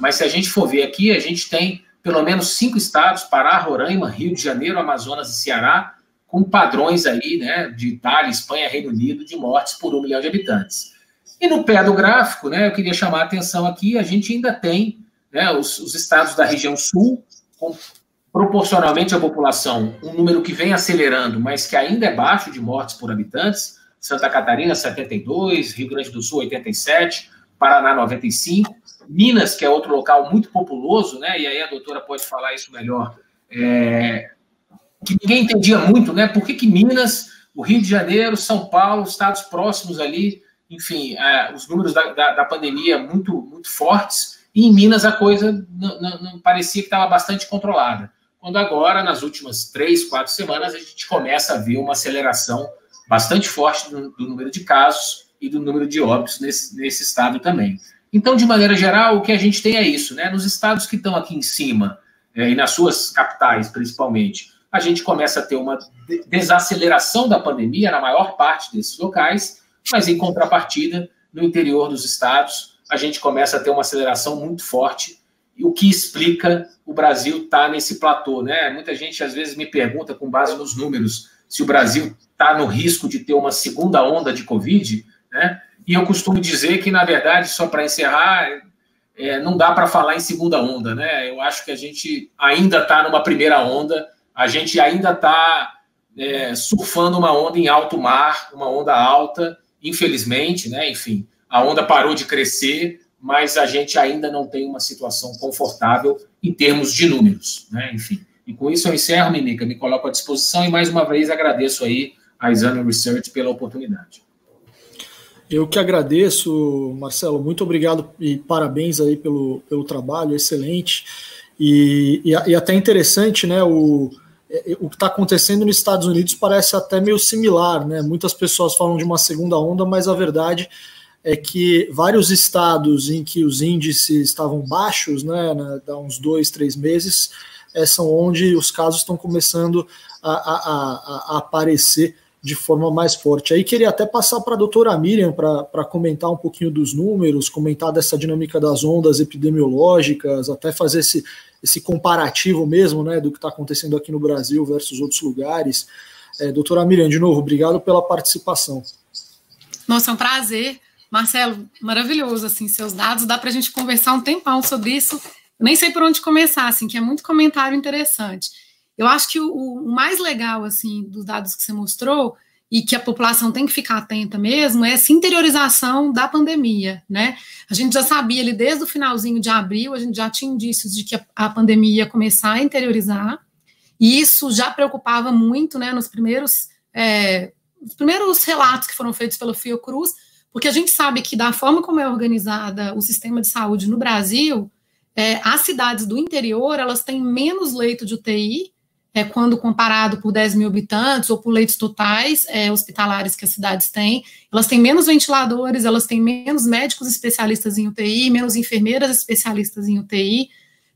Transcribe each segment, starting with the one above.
Mas se a gente for ver aqui, a gente tem pelo menos 5 estados, Pará, Roraima, Rio de Janeiro, Amazonas e Ceará, com padrões aí, né, de Itália, Espanha, Reino Unido, de mortes por 1 milhão de habitantes. E no pé do gráfico, né, eu queria chamar a atenção aqui, a gente ainda tem, né, os estados da região sul, com proporcionalmente à população, um número que vem acelerando, mas que ainda é baixo de mortes por habitantes. Santa Catarina, 72, Rio Grande do Sul, 87, Paraná, 95, Minas, que é outro local muito populoso, né, e aí a doutora pode falar isso melhor, que ninguém entendia muito, né, por que Minas, o Rio de Janeiro, São Paulo, estados próximos ali, enfim, os números da pandemia muito fortes, e em Minas a coisa não parecia que estava bastante controlada. Quando agora, nas últimas 3, 4 semanas, a gente começa a ver uma aceleração bastante forte do número de casos e do número de óbitos nesse estado também. Então, de maneira geral, o que a gente tem é isso, né? Nos estados que estão aqui em cima, e nas suas capitais, principalmente, a gente começa a ter uma desaceleração da pandemia na maior parte desses locais, mas, em contrapartida, no interior dos estados, a gente começa a ter uma aceleração muito forte, e o que explica o Brasil estar nesse platô, né? Muita gente, às vezes, me pergunta, com base nos números, se o Brasil está no risco de ter uma segunda onda de Covid, né? E eu costumo dizer que, na verdade, só para encerrar, não dá para falar em segunda onda, né? Eu acho que a gente ainda está numa primeira onda, a gente ainda está surfando uma onda em alto mar, uma onda alta, infelizmente, né? Enfim, a onda parou de crescer, mas a gente ainda não tem uma situação confortável em termos de números, né? Enfim, e com isso eu encerro, Minica, me coloco à disposição e mais uma vez agradeço aí a Exame Research pela oportunidade. Eu que agradeço, Marcelo, muito obrigado e parabéns aí pelo trabalho, excelente, e até interessante, né, o que está acontecendo nos Estados Unidos parece até meio similar, né, muitas pessoas falam de uma segunda onda, mas a verdade é que vários estados em que os índices estavam baixos, né, há uns 2, 3 meses, são onde os casos estão começando a aparecer de forma mais forte. Aí queria até passar para a doutora Miriam para comentar um pouquinho dos números, comentar dessa dinâmica das ondas epidemiológicas, até fazer esse comparativo mesmo, né, do que está acontecendo aqui no Brasil versus outros lugares. Doutora Miriam, de novo, obrigado pela participação. Nossa, é um prazer. Marcelo, maravilhoso, assim, seus dados, dá para a gente conversar um tempão sobre isso, eu nem sei por onde começar, assim, que é muito comentário interessante. Eu acho que o mais legal, assim, dos dados que você mostrou, e que a população tem que ficar atenta mesmo, é essa interiorização da pandemia, né? A gente já sabia ali desde o finalzinho de abril, a gente já tinha indícios de que a pandemia ia começar a interiorizar, e isso já preocupava muito, né, nos primeiros relatos que foram feitos pelo Fiocruz, porque a gente sabe que da forma como é organizada o sistema de saúde no Brasil, as cidades do interior, elas têm menos leito de UTI, quando comparado por 10 mil habitantes ou por leitos totais hospitalares que as cidades têm, elas têm menos ventiladores, elas têm menos médicos especialistas em UTI, menos enfermeiras especialistas em UTI,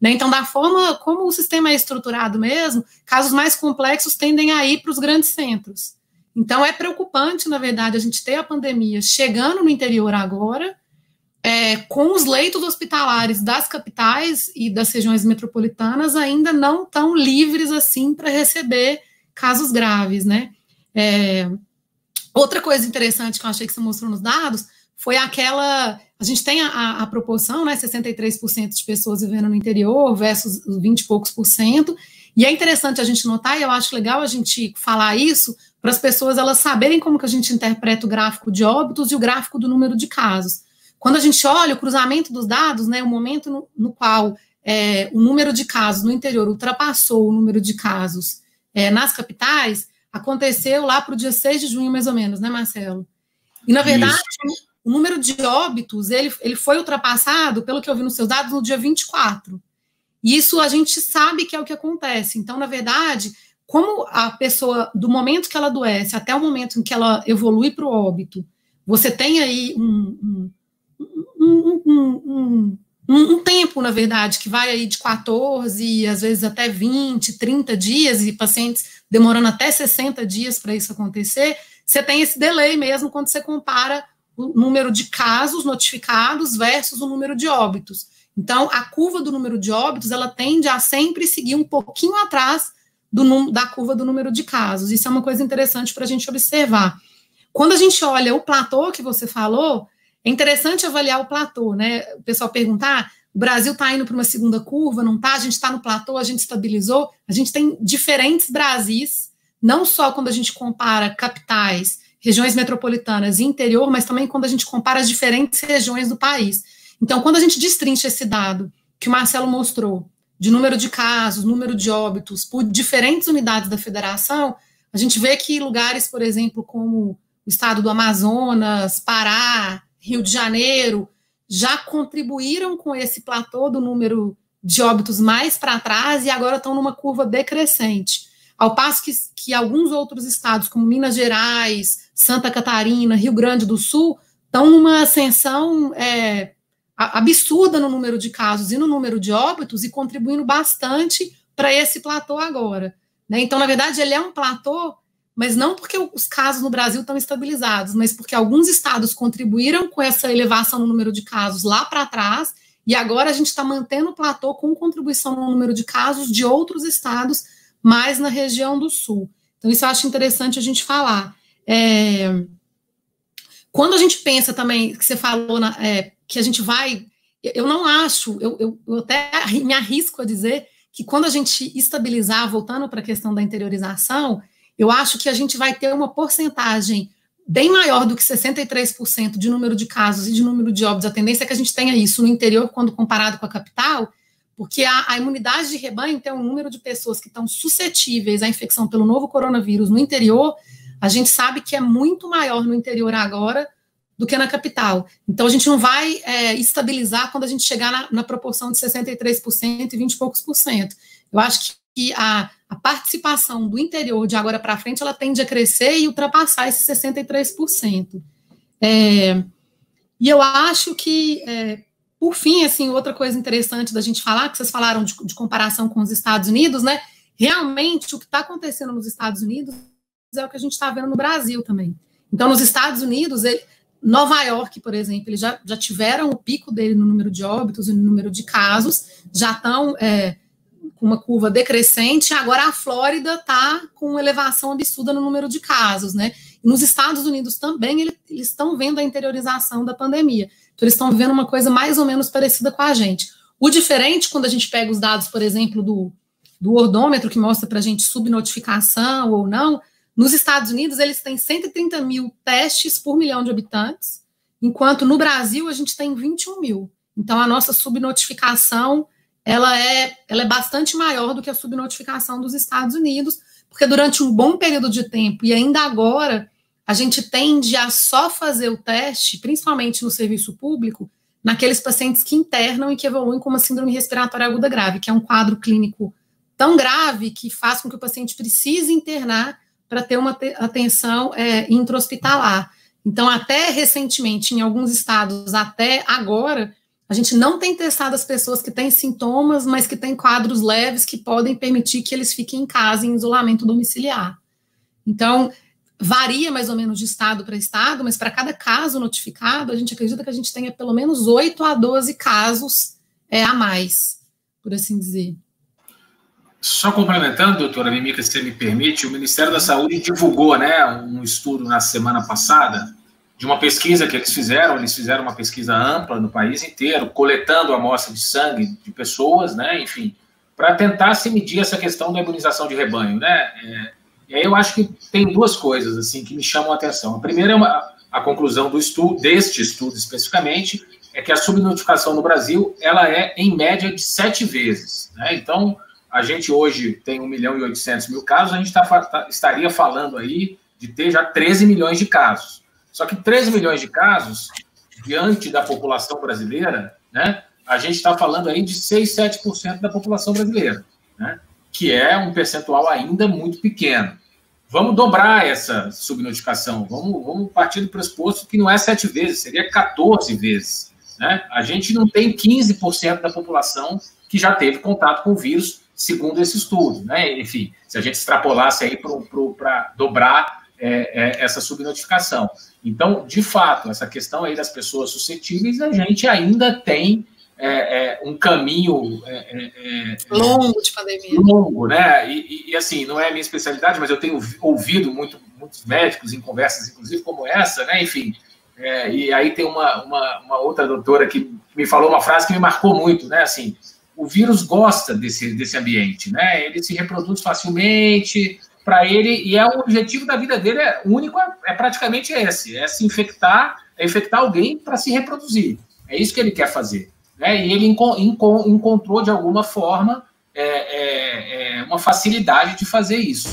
né? Então, da forma como o sistema é estruturado mesmo, casos mais complexos tendem a ir para os grandes centros. Então, é preocupante, na verdade, a gente ter a pandemia chegando no interior agora, com os leitos hospitalares das capitais e das regiões metropolitanas ainda não tão livres assim para receber casos graves, né? Outra coisa interessante que eu achei que você mostrou nos dados foi aquela, a gente tem a proporção, né, 63% de pessoas vivendo no interior versus 20 e poucos por cento, e é interessante a gente notar, e eu acho legal a gente falar isso, para as pessoas elas saberem como que a gente interpreta o gráfico de óbitos e o gráfico do número de casos. Quando a gente olha o cruzamento dos dados, né, o momento no qual o número de casos no interior ultrapassou o número de casos nas capitais, aconteceu lá para o dia 6 de junho, mais ou menos, né, Marcelo? E, na verdade, o número de óbitos, ele foi ultrapassado, pelo que eu vi nos seus dados, no dia 24. E isso a gente sabe que é o que acontece. Então, na verdade, como a pessoa, do momento que ela adoece até o momento em que ela evolui para o óbito, você tem aí um tempo, na verdade, que vai aí de 14, às vezes até 20, 30 dias, e pacientes demorando até 60 dias para isso acontecer, você tem esse delay mesmo quando você compara o número de casos notificados versus o número de óbitos. Então, a curva do número de óbitos, ela tende a sempre seguir um pouquinho atrás da curva do número de casos. Isso é uma coisa interessante para a gente observar. Quando a gente olha o platô que você falou, é interessante avaliar o platô, né? O pessoal perguntar, o Brasil está indo para uma segunda curva, não está? A gente está no platô, a gente estabilizou. A gente tem diferentes Brasis, não só quando a gente compara capitais, regiões metropolitanas e interior, mas também quando a gente compara as diferentes regiões do país. Então, quando a gente destrincha esse dado que o Marcelo mostrou, de número de casos, número de óbitos, por diferentes unidades da federação, a gente vê que lugares, por exemplo, como o estado do Amazonas, Pará, Rio de Janeiro, já contribuíram com esse platô do número de óbitos mais para trás e agora estão numa curva decrescente. Ao passo que alguns outros estados, como Minas Gerais, Santa Catarina, Rio Grande do Sul, estão numa ascensão absurda no número de casos e no número de óbitos e contribuindo bastante para esse platô agora, né? Então, na verdade, ele é um platô, mas não porque os casos no Brasil estão estabilizados, mas porque alguns estados contribuíram com essa elevação no número de casos lá para trás e agora a gente está mantendo o platô com contribuição no número de casos de outros estados, mais na região do Sul. Então, isso eu acho interessante a gente falar. Quando a gente pensa também, que você falou, que a gente vai... Eu não acho, eu até me arrisco a dizer que quando a gente estabilizar, voltando para a questão da interiorização, eu acho que a gente vai ter uma porcentagem bem maior do que 63% de número de casos e de número de óbitos. A tendência é que a gente tenha isso no interior quando comparado com a capital, porque a imunidade de rebanho tem um número de pessoas que estão suscetíveis à infecção pelo novo coronavírus no interior, a gente sabe que é muito maior no interior agora do que na capital. Então, a gente não vai estabilizar quando a gente chegar na proporção de 63% e 20 e poucos %. Eu acho que a participação do interior de agora para frente, ela tende a crescer e ultrapassar esse 63%. E eu acho que... por fim, assim, outra coisa interessante da gente falar, que vocês falaram de comparação com os Estados Unidos, né? Realmente, o que está acontecendo nos Estados Unidos é o que a gente está vendo no Brasil também. Então, nos Estados Unidos, Nova York, por exemplo, eles já tiveram o pico dele no número de óbitos e no número de casos, já estão com uma curva decrescente, agora a Flórida está com uma elevação absurda no número de casos, né? E nos Estados Unidos também, eles estão vendo a interiorização da pandemia. Então, eles estão vendo uma coisa mais ou menos parecida com a gente. O diferente, quando a gente pega os dados, por exemplo, do ordômetro, que mostra para a gente subnotificação ou não, nos Estados Unidos, eles têm 130 mil testes por milhão de habitantes, enquanto no Brasil a gente tem 21 mil. Então, a nossa subnotificação, ela é bastante maior do que a subnotificação dos Estados Unidos, porque durante um bom período de tempo, e ainda agora, a gente tende a só fazer o teste, principalmente no serviço público, naqueles pacientes que internam e que evoluem com uma síndrome respiratória aguda grave, que é um quadro clínico tão grave que faz com que o paciente precise internar para ter uma atenção intra-hospitalar. Então, até recentemente, em alguns estados, até agora, a gente não tem testado as pessoas que têm sintomas, mas que têm quadros leves que podem permitir que eles fiquem em casa em isolamento domiciliar. Então, varia mais ou menos de estado para estado, mas para cada caso notificado, a gente acredita que a gente tenha pelo menos 8 a 12 casos a mais, por assim dizer. Só complementando, doutora Mimica, se você me permite, o Ministério da Saúde divulgou, né, um estudo na semana passada de uma pesquisa que eles fizeram uma pesquisa ampla no país inteiro, coletando amostra de sangue de pessoas, né, enfim, para tentar se medir essa questão da imunização de rebanho, né. E aí eu acho que tem duas coisas assim que me chamam a atenção. A primeira é a conclusão deste estudo especificamente, é que a subnotificação no Brasil ela é em média de 7 vezes, né. Então, a gente hoje tem 1.800.000 casos, a gente estaria falando aí de ter já 13 milhões de casos. Só que 13 milhões de casos, diante da população brasileira, né, a gente está falando aí de 6, 7% da população brasileira, né, que é um percentual ainda muito pequeno. Vamos dobrar essa subnotificação, vamos partir do pressuposto que não é 7 vezes, seria 14 vezes. Né? A gente não tem 15% da população que já teve contato com o vírus, segundo esse estudo, né? Enfim, se a gente extrapolasse aí para dobrar essa subnotificação. Então, de fato, essa questão aí das pessoas suscetíveis, a gente ainda tem um caminho longo de pandemia. Longo, né? E assim, não é a minha especialidade, mas eu tenho ouvido muitos médicos em conversas, inclusive como essa, né? Enfim, e aí tem uma outra doutora que me falou uma frase que me marcou muito, né? Assim, o vírus gosta desse ambiente, né? Ele se reproduz facilmente para ele, e o objetivo da vida dele único, praticamente esse, é se infectar, infectar alguém para se reproduzir. É isso que ele quer fazer. Né? E ele encontrou, de alguma forma, uma facilidade de fazer isso.